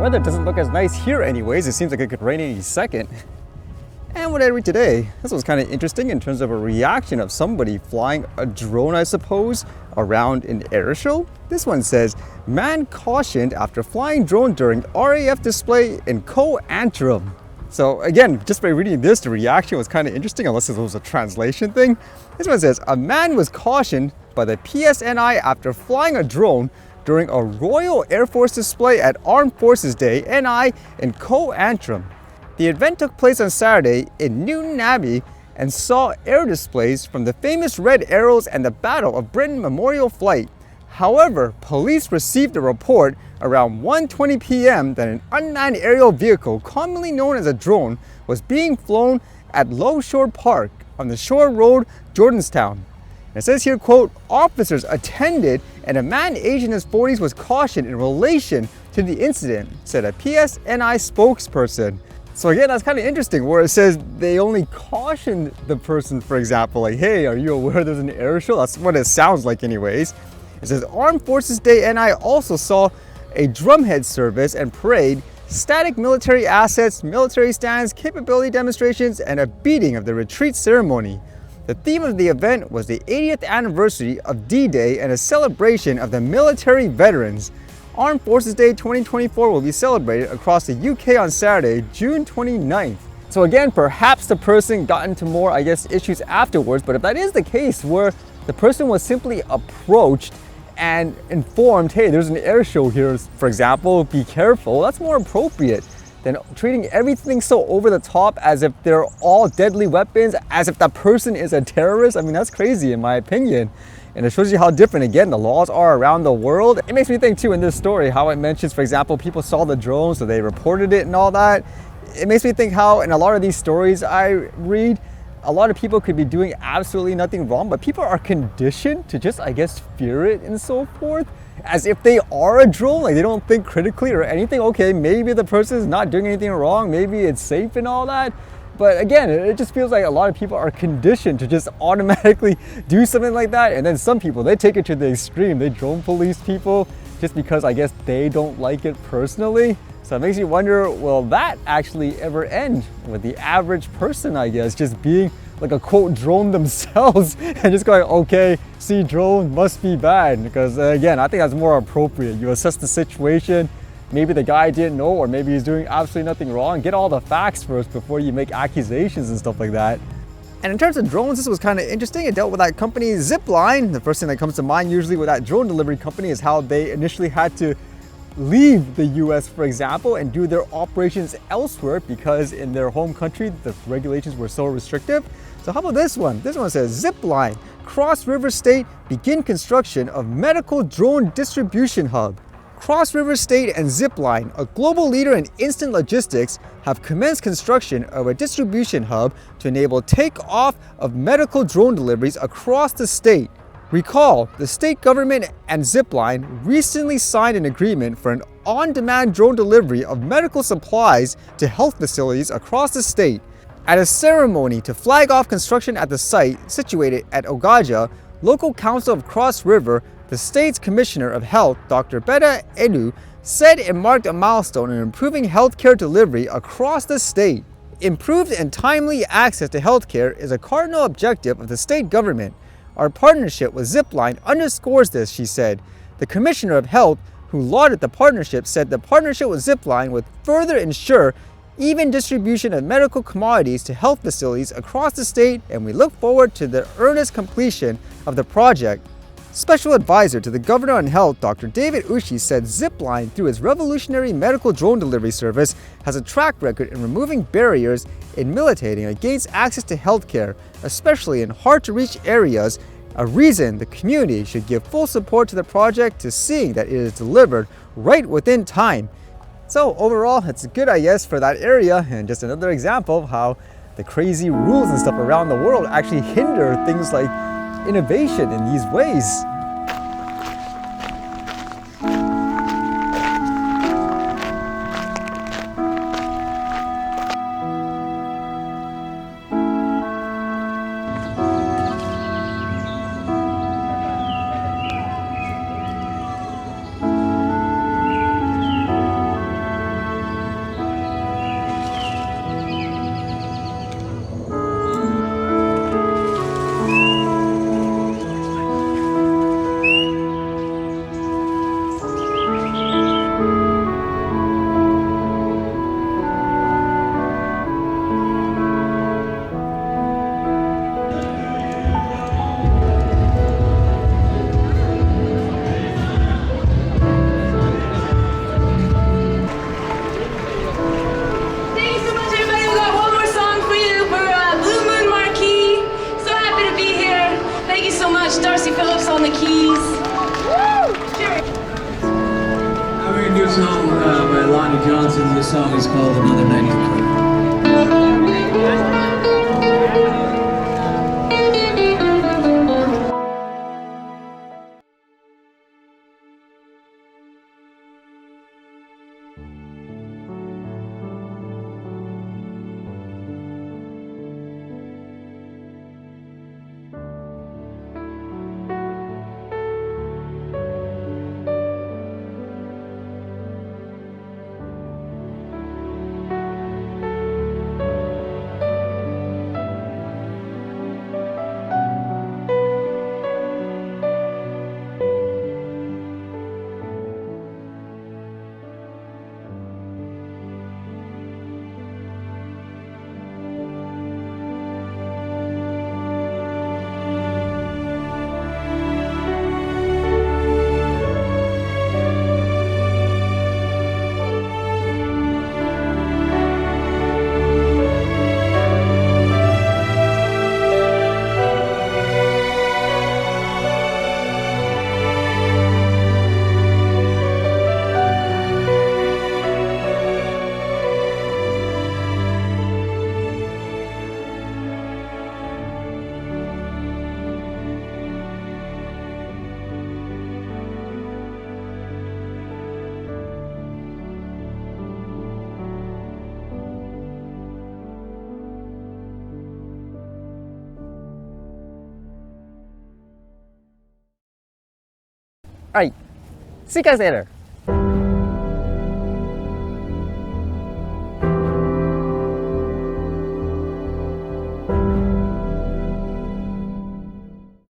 weather doesn't look as nice here anyways. It seems like it could rain any second. And what did I read today? This was kind of interesting in terms of a reaction of somebody flying a drone, I suppose, around an air show. This one says, man cautioned after flying drone during RAF display in Co-Antrim. So again, just by reading this, the reaction was kind of interesting, unless it was a translation thing. This one says, a man was cautioned by the PSNI after flying a drone during a Royal Airforce Display at Armed Forces Day NI in Co-Antrim. The event took place on Saturday in Newton Abbey and saw air displays from the famous Red Arrows and the Battle of Britain Memorial Flight. However, police received a report around 1:20 p.m. that an unmanned aerial vehicle, commonly known as a drone, was being flown at Low Shore Park on the Shore Road, Jordanstown. It says here, quote, officers attended and a man aged in his 40s was cautioned in relation to the incident, said a PSNI spokesperson. So again, that's kind of interesting where it says they only cautioned the person, for example, like, hey, are you aware there's an air show? That's what it sounds like anyways. It says Armed Forces Day NI also saw a drumhead service and parade, static military assets, military stands, capability demonstrations, and a beating of the retreat ceremony. The theme of the event was the 80th anniversary of D-Day and a celebration of the military veterans. Armed Forces Day 2024 will be celebrated across the UK on Saturday, June 29th. So again, perhaps the person got into more, I guess, issues afterwards, but if that is the case where the person was simply approached and informed, hey, there's an air show here, for example, be careful, that's more appropriate than treating everything so over the top as if they're all deadly weapons, as if that person is a terrorist. I mean, that's crazy in my opinion. And it shows you how different, again, the laws are around the world. It makes me think too in this story, how it mentions, for example, people saw the drone, so they reported it and all that. It makes me think how in a lot of these stories I read, a lot of people could be doing absolutely nothing wrong, but people are conditioned to just, I guess, fear it and so forth, as if they are a drone, like they don't think critically or anything. Okay, maybe the person is not doing anything wrong, maybe it's safe and all that. But again, it just feels like a lot of people are conditioned to just automatically do something like that. And then some people, they take it to the extreme. They drone police people just because I guess they don't like it personally. So it makes you wonder, will that actually ever end with the average person, I guess, just being like a quote drone themselves and just going, okay, see drone must be bad. Because again, I think that's more appropriate. You assess the situation. Maybe the guy didn't know, or maybe he's doing absolutely nothing wrong. Get all the facts first before you make accusations and stuff like that. And in terms of drones, this was kind of interesting. It dealt with that company Zipline. The first thing that comes to mind usually with that drone delivery company is how they initially had to leave the US, for example, and do their operations elsewhere because in their home country, the regulations were so restrictive. So how about this one? This one says, Zipline, Cross River State begin construction of medical drone distribution hub. Cross River State and Zipline, a global leader in instant logistics, have commenced construction of a distribution hub to enable takeoff of medical drone deliveries across the state. Recall, the state government and Zipline recently signed an agreement for an on-demand drone delivery of medical supplies to health facilities across the state. At a ceremony to flag off construction at the site situated at Ogaja, local council of Cross River, the state's Commissioner of Health, Dr. Betta Edu, said it marked a milestone in improving healthcare delivery across the state. Improved and timely access to healthcare is a cardinal objective of the state government. Our partnership with Zipline underscores this, she said. The Commissioner of Health, who lauded the partnership, said the partnership with Zipline would further ensure even distribution of medical commodities to health facilities across the state, and we look forward to the earnest completion of the project. Special advisor to the Governor on Health, Dr. David Ushi, said Zipline, through its revolutionary medical drone delivery service, has a track record in removing barriers in militating against access to healthcare, especially in hard-to-reach areas, a reason the community should give full support to the project to seeing that it is delivered right within time. So overall, it's good, I guess, for that area, and just another example of how the crazy rules and stuff around the world actually hinder things like innovation in these ways. much. Darcy Phillips on the keys. Now we're gonna do a song by Lonnie Johnson. This song is called Another Night in the Crib. All right, see you guys later.